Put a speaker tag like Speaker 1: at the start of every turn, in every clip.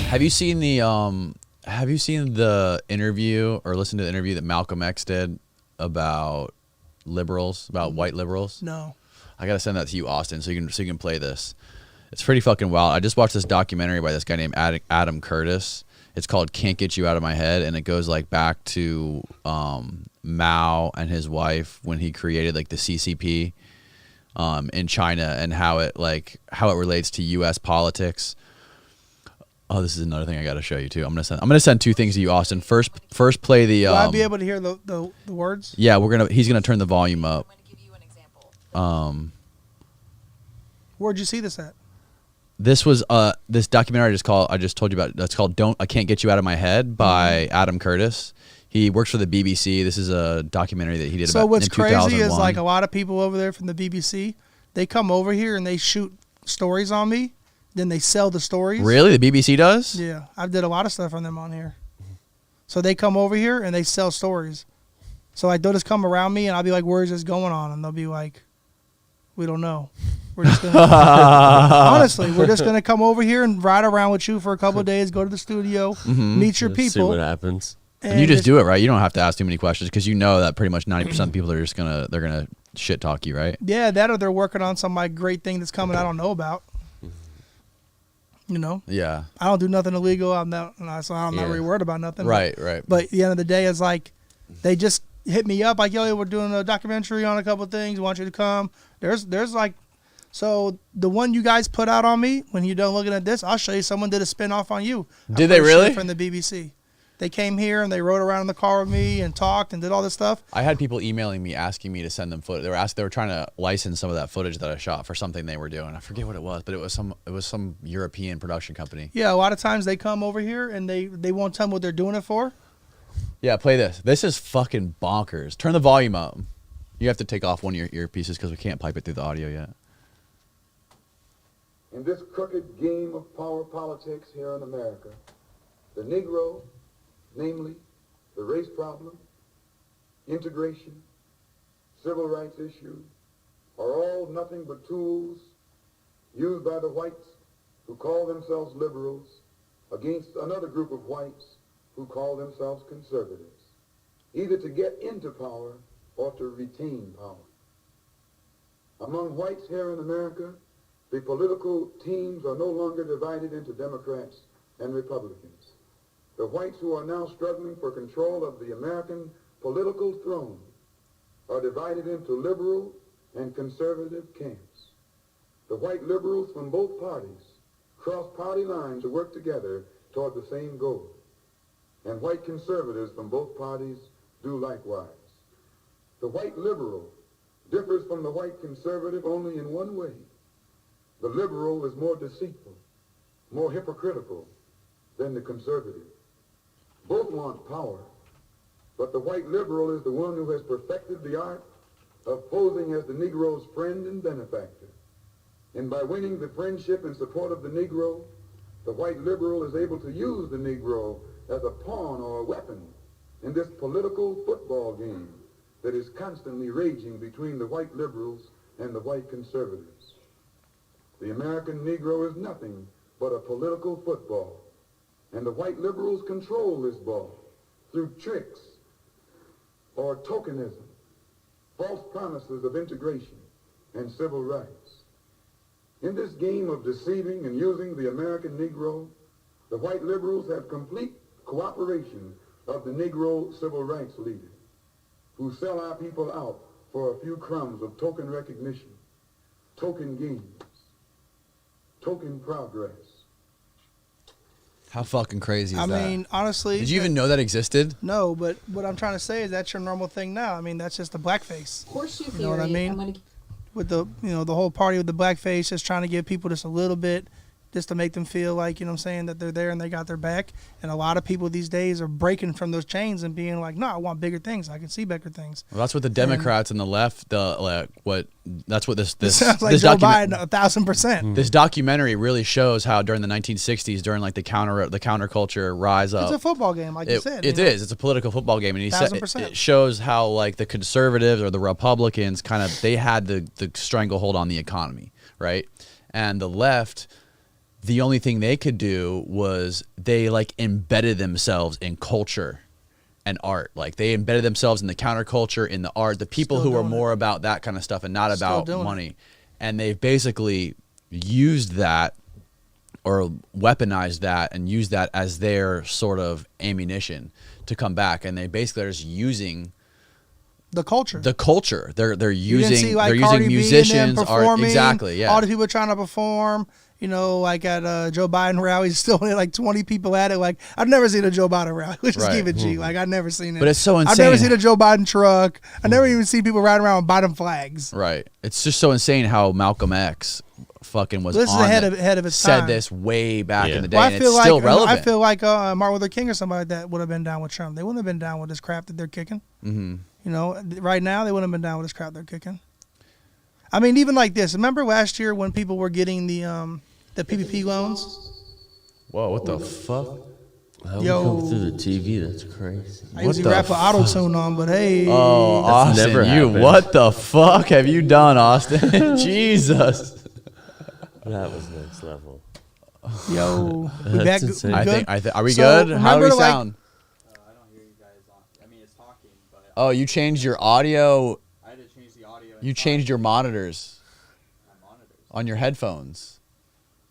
Speaker 1: Have you seen the interview or listened to the interview that Malcolm X did about liberals, about white liberals?
Speaker 2: No.
Speaker 1: I gotta send that to you, Austin, so you can play this. It's pretty fucking wild. I just watched this documentary by this guy named Adam Curtis. It's called "Can't Get You Out of My Head," and it goes like back to Mao and his wife when he created like the CCP in China and how it relates to U.S. politics. Oh, this is another thing I got to show you too. I'm gonna send two things to you, Austin. First play the.
Speaker 2: Will I be able to hear the words?
Speaker 1: Yeah, he's gonna turn the volume up.
Speaker 3: I'm going to give you an example.
Speaker 2: Where'd you see this at?
Speaker 1: This was this documentary I just told you about. That's called I Can't Get You Out of My Head by Adam Curtis. He works for the BBC. This is a documentary that he did
Speaker 2: So what's
Speaker 1: in 2001.
Speaker 2: crazy is like a lot of people over there from the BBC, they come over here and they shoot stories on me. Then they sell the stories.
Speaker 1: Really? The BBC does?
Speaker 2: Yeah. I did a lot of stuff on them on here. So they come over here and they sell stories. So like they'll just come around me and I'll be like, where's this going on? And they'll be like, we don't know. We're just gonna honestly, we're just gonna come over here and ride around with you for a couple of days, go to the studio, meet your people.
Speaker 4: See what happens.
Speaker 1: And you just do it, right? You don't have to ask too many questions because you know that pretty much 90% of people are just they're gonna shit talk you, right?
Speaker 2: Yeah, that or they're working on some like great thing that's coming I don't know about. You know?
Speaker 1: Yeah.
Speaker 2: I don't do nothing illegal. So I'm not really worried about nothing.
Speaker 1: Right.
Speaker 2: But at the end of the day, it's like they just hit me up like, yo, we're doing a documentary on a couple of things. We want you to come. There's like, so the one you guys put out on me, when you're done looking at this, I'll show you someone did a spinoff on you.
Speaker 1: Did they really?
Speaker 2: From the BBC. They came here and they rode around in the car with me and talked and did all this stuff.
Speaker 1: I had people emailing me asking me to send them footage. They were trying to license some of that footage that I shot for something they were doing. I forget what it was, but it was some European production company.
Speaker 2: Yeah, a lot of times they come over here and they won't tell me what they're doing it for.
Speaker 1: Yeah, play this. This is fucking bonkers. Turn the volume up. You have to take off one of your earpieces because we can't pipe it through the audio yet.
Speaker 5: In this crooked game of power politics here in America, the Negro, namely the race problem, integration, civil rights issues, are all nothing but tools used by the whites who call themselves liberals against another group of whites who call themselves conservatives, either to get into power or to retain power. Among whites here in America, the political teams are no longer divided into Democrats and Republicans. The whites who are now struggling for control of the American political throne are divided into liberal and conservative camps. The white liberals from both parties cross party lines to work together toward the same goal. And white conservatives from both parties do likewise. The white liberal differs from the white conservative only in one way. The liberal is more deceitful, more hypocritical than the conservative. Both want power, but the white liberal is the one who has perfected the art of posing as the Negro's friend and benefactor. And by winning the friendship and support of the Negro, the white liberal is able to use the Negro as a pawn or a weapon in this political football game that is constantly raging between the white liberals and the white conservatives. The American Negro is nothing but a political football, and the white liberals control this ball through tricks or tokenism, false promises of integration and civil rights. In this game of deceiving and using the American Negro, the white liberals have complete cooperation of the Negro civil rights leaders, who sell our people out for a few crumbs of token recognition, token gains, token progress.
Speaker 1: How fucking crazy is that?
Speaker 2: I mean, honestly.
Speaker 1: Did you even know that existed?
Speaker 2: No, but what I'm trying to say is that's your normal thing now. I mean, that's just the blackface.
Speaker 3: Horseshoe theory.
Speaker 2: You know what I mean? With the, the whole party with the blackface, just trying to give people just a little bit, just to make them feel like, you know what I'm saying, that they're there and they got their back. And a lot of people these days are breaking from those chains and being like, no, I want bigger things. I can see bigger things.
Speaker 1: Well, that's what the Democrats and the left, that's what this
Speaker 2: sounds like Joe Biden 1,000%.
Speaker 1: This documentary really shows how during the 1960s, during like the counterculture rise up.
Speaker 2: It's a football game, like you said.
Speaker 1: It is. It's a political football game, and he said
Speaker 2: 1,000%.
Speaker 1: it shows how like the conservatives or the Republicans kind of they had the stranglehold on the economy, right? And the left, the only thing they could do was they like embedded themselves in culture and art. Like they embedded themselves in the counterculture, in the art, the people
Speaker 2: Still
Speaker 1: who are
Speaker 2: doing
Speaker 1: more about that kind of stuff and not
Speaker 2: Still
Speaker 1: about
Speaker 2: doing
Speaker 1: money. And they've basically used that or weaponized that and used that as their sort of ammunition to come back. And they basically are just using
Speaker 2: the culture.
Speaker 1: They're
Speaker 2: You didn't
Speaker 1: using
Speaker 2: see, like,
Speaker 1: they're
Speaker 2: Cardi
Speaker 1: using
Speaker 2: B and them
Speaker 1: musicians, art,
Speaker 2: performing,
Speaker 1: exactly. Yeah.
Speaker 2: All the people trying to perform. You know, like at Joe Biden rallies, still only like 20 people at it. Like I've never seen a Joe Biden rally. Let's just
Speaker 1: Right.
Speaker 2: keep it G. Like I've never seen it.
Speaker 1: But it's so
Speaker 2: I've never
Speaker 1: insane.
Speaker 2: seen a Joe Biden truck. I never even seen people riding around with Biden flags.
Speaker 1: Right. It's just so insane how Malcolm X fucking was
Speaker 2: This is
Speaker 1: on
Speaker 2: ahead
Speaker 1: it,
Speaker 2: of its
Speaker 1: said
Speaker 2: time.
Speaker 1: this way back in the day,
Speaker 2: Well,
Speaker 1: and it's still relevant.
Speaker 2: I feel like Martin Luther King or somebody like that would have been down with Trump. They wouldn't have been down with this crap that they're kicking.
Speaker 1: Mm-hmm.
Speaker 2: You know, right now they wouldn't have been down with this crap they're kicking. I mean, even like this. Remember last year when people were getting the PPP loans?
Speaker 1: Whoa, what the fuck?
Speaker 4: How
Speaker 2: Yo.
Speaker 4: we come through the TV? That's crazy.
Speaker 2: I usually rap with auto-tune on, but hey.
Speaker 1: Oh, Austin,
Speaker 4: never
Speaker 1: you
Speaker 4: happened.
Speaker 1: what the fuck have you done, Austin? Jesus.
Speaker 4: That was next level.
Speaker 2: Yo. We
Speaker 4: That's
Speaker 2: back
Speaker 4: insane.
Speaker 2: we
Speaker 1: I
Speaker 2: good?
Speaker 1: think are we
Speaker 2: So,
Speaker 1: good? How do we
Speaker 2: remember, like-
Speaker 1: sound?
Speaker 6: I don't hear you guys on. I mean, it's talking, but
Speaker 1: Oh, you changed your audio.
Speaker 6: I had to change the audio.
Speaker 1: You changed your monitors
Speaker 6: my monitors.
Speaker 1: on your headphones.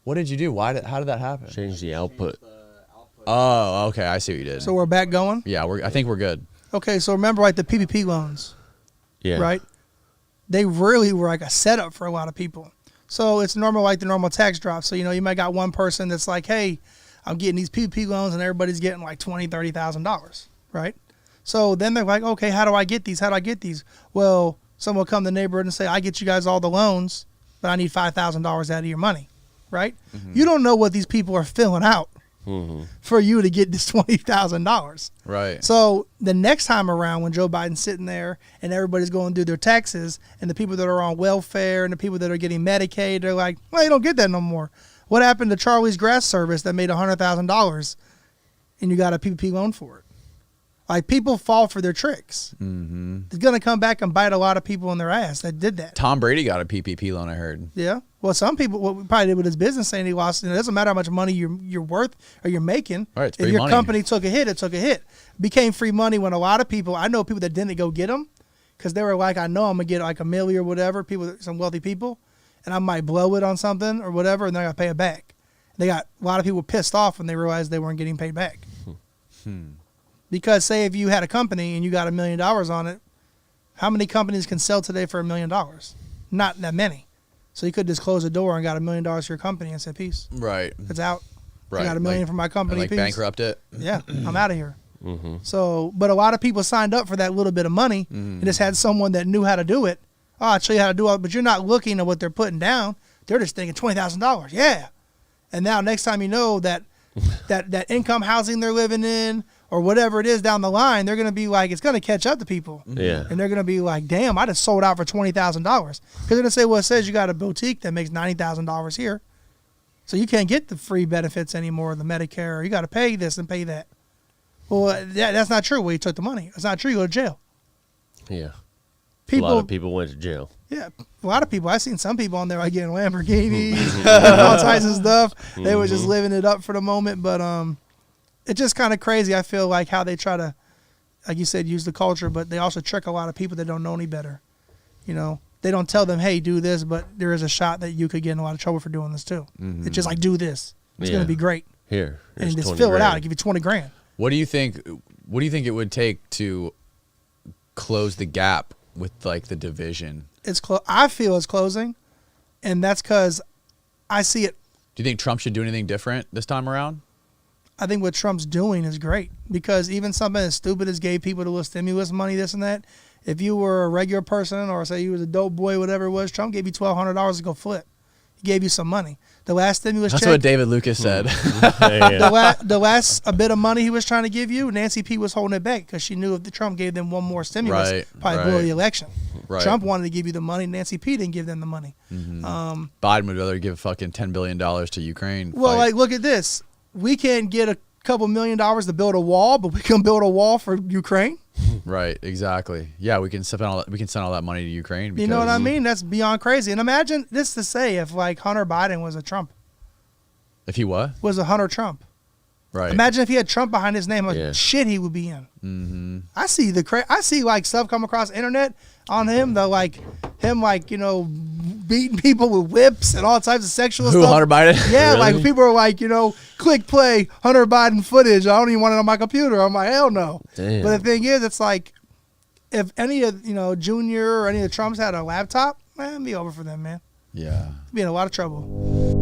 Speaker 1: What did you do? How did that happen?
Speaker 4: Change the output.
Speaker 6: The output.
Speaker 1: Oh, okay. I see what you did.
Speaker 2: So we're back going?
Speaker 1: Yeah, I think we're good.
Speaker 2: Okay, so remember like the PPP loans,
Speaker 4: Yeah.
Speaker 2: right? They really were like a setup for a lot of people. So it's normal, like the normal tax drop. So, you know, you might got one person that's like, hey, I'm getting these PPP loans and everybody's getting like $20,000, $30,000, right? So then they're like, okay, how do I get these? How do I get these? Well, someone will come to the neighborhood and say, I get you guys all the loans, but I need $5,000 out of your money, right? You don't know what these people are filling out for you to get this $20,000.
Speaker 1: Right.
Speaker 2: So the next time around when Joe Biden's sitting there and everybody's going to do their taxes and the people that are on welfare and the people that are getting Medicaid, they're like, well, you don't get that no more. What happened to Charlie's Grass Service that made $100,000 and you got a PPP loan for it? Like people fall for their tricks. Mm-hmm. It's going to come back and bite a lot of people in their ass that did that.
Speaker 1: Tom Brady got a PPP loan, I heard.
Speaker 2: Yeah. Well, some people what we probably did with his business saying he lost. It doesn't matter how much money you're worth or you're making.
Speaker 1: Right, it's
Speaker 2: if
Speaker 1: free
Speaker 2: your
Speaker 1: money.
Speaker 2: company took a hit, it took a hit. Became free money when a lot of people. I know people that didn't go get them because they were like, I know I'm gonna get like $1 million or whatever. People, some wealthy people, and I might blow it on something or whatever, and they're gonna pay it back. They got a lot of people pissed off when they realized they weren't getting paid back. Because say if you had a company and you got $1 million on it, how many companies can sell today for $1 million? Not that many. So you could just close the door and got $1 million for your company and said, peace.
Speaker 1: Right.
Speaker 2: It's out.
Speaker 1: Right.
Speaker 2: I got $1 million for my company.
Speaker 1: And like
Speaker 2: peace.
Speaker 1: bankrupt it.
Speaker 2: Yeah, I'm out of here. So, but a lot of people signed up for that little bit of money and just had someone that knew how to do it. Oh, I'll show you how to do it. But you're not looking at what they're putting down. They're just thinking $20,000. Yeah. And now next time you know that that income housing they're living in or whatever it is down the line, they're going to be like, it's going to catch up to people.
Speaker 4: Yeah.
Speaker 2: And they're going to be like, damn, I just sold out for $20,000. Because they're going to say, well, it says you got a boutique that makes $90,000 here. So you can't get the free benefits anymore, the Medicare. You got to pay this and pay that. Well, that's not true. Well, you took the money. It's not true. You go to jail.
Speaker 4: Yeah.
Speaker 2: People,
Speaker 4: A lot of people went to jail.
Speaker 2: yeah, a lot of people. I've seen some people on there like getting Lamborghinis and all types of stuff. They were just living it up for the moment. But it's just kind of crazy. I feel like how they try to, like you said, use the culture, but they also trick a lot of people that don't know any better. You know, they don't tell them, hey, do this, but there is a shot that you could get in a lot of trouble for doing this too. It's just like, do this. It's going
Speaker 4: Yeah.
Speaker 2: to be great.
Speaker 4: Here.
Speaker 2: And
Speaker 4: here's
Speaker 2: just
Speaker 4: 20
Speaker 2: fill it out.
Speaker 4: grand.
Speaker 2: I give you 20 grand.
Speaker 1: What do you think it would take to close the gap with like the division?
Speaker 2: I feel it's closing, and that's because I see it.
Speaker 1: Do you think Trump should do anything different this time around?
Speaker 2: I think what Trump's doing is great because even something as stupid as gave people the little stimulus money, this and that, if you were a regular person or say you was a dope boy, whatever it was, Trump gave you $1,200 to go flip. He gave you some money. The last stimulus
Speaker 1: That's
Speaker 2: check,
Speaker 1: what David Lucas said.
Speaker 2: the last a bit of money he was trying to give you, Nancy P was holding it back because she knew if the Trump gave them one more stimulus,
Speaker 1: Right,
Speaker 2: probably blow
Speaker 1: right.
Speaker 2: the election.
Speaker 1: Right.
Speaker 2: Trump wanted to give you the money. Nancy P didn't give them the money.
Speaker 1: Biden would rather give fucking $10 billion to Ukraine.
Speaker 2: Well,
Speaker 1: fight.
Speaker 2: like, look at this. We can't get a couple $1 million to build a wall, but we can build a wall for Ukraine.
Speaker 1: Right, exactly. Yeah, we can send all that money to Ukraine.
Speaker 2: You know what I
Speaker 1: because-
Speaker 2: mean? That's beyond crazy. And imagine this to say if like Hunter Biden was a Trump.
Speaker 1: If he what?
Speaker 2: Was a Hunter Trump.
Speaker 1: Right.
Speaker 2: Imagine if he had Trump behind his name, like
Speaker 4: Yeah.
Speaker 2: shit he would be in.
Speaker 1: Mm-hmm.
Speaker 2: I see I see like stuff come across the internet on him though, like him like beating people with whips and all types of sexual
Speaker 1: Who,
Speaker 2: stuff.
Speaker 1: Hunter Biden?
Speaker 2: Yeah,
Speaker 4: Really?
Speaker 2: like people are like click play Hunter Biden footage. I don't even want it on my computer. I'm like hell no.
Speaker 4: Damn.
Speaker 2: But the thing is, it's like if any of Junior or any of the Trumps had a laptop, man, it'd be over for them, man.
Speaker 1: Yeah.
Speaker 2: Be in a lot of trouble.